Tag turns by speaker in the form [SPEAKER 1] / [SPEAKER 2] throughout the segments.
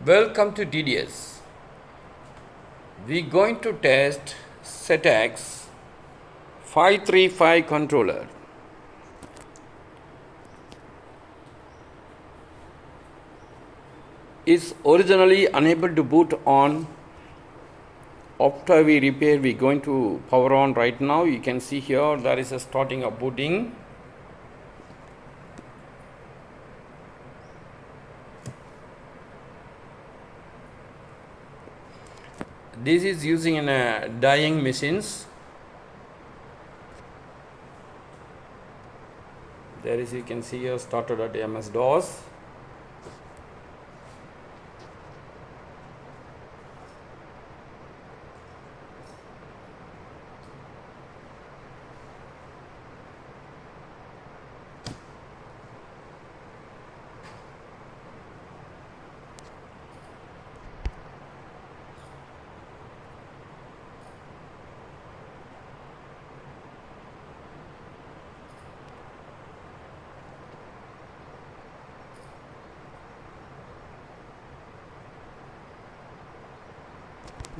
[SPEAKER 1] Welcome to DDS. We're going to test Setex 535 controller. It's originally unable to boot on. After we repair, we're going to power on right now. You can see here there is a starting of booting. This is using in a dyeing machines. There is, you can see here, started at MS-DOS.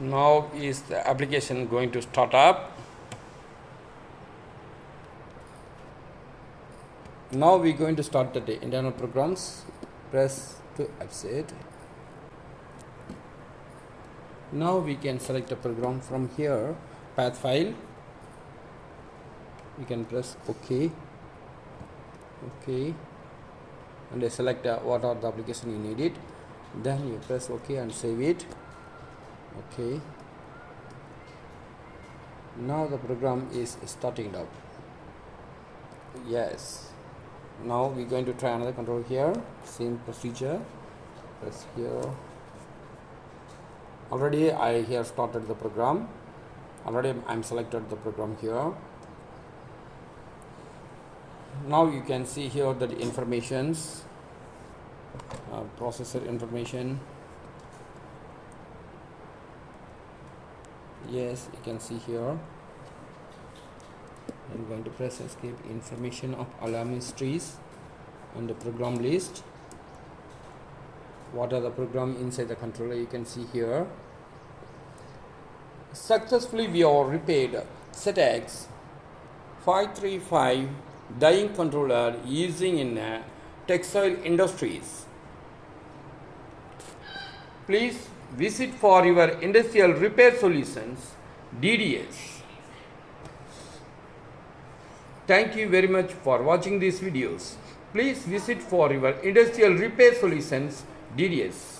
[SPEAKER 1] Now is the application going to start up. Now we're going to start the internal programs. Press to exit. Now we can select a program from here, path file. You can press OK. OK. And select what are the application you need it. Then you press OK and save it. Okay. Now the program is starting up. Yes. Now we're going to try another control here. Same procedure. Press here. Already I have started the program. Already I'm selected the program here. Now you can see here the informations, processor information. Yes, you can see here. I'm going to press escape. Information of alarm histories and the program list. What are the program inside the controller? You can see here. Successfully we are repaired Setex 535 dyeing controller using in textile industries. Please visit for your industrial repair solutions, DDS. Thank you very much for watching these videos. Please visit for your industrial repair solutions, DDS.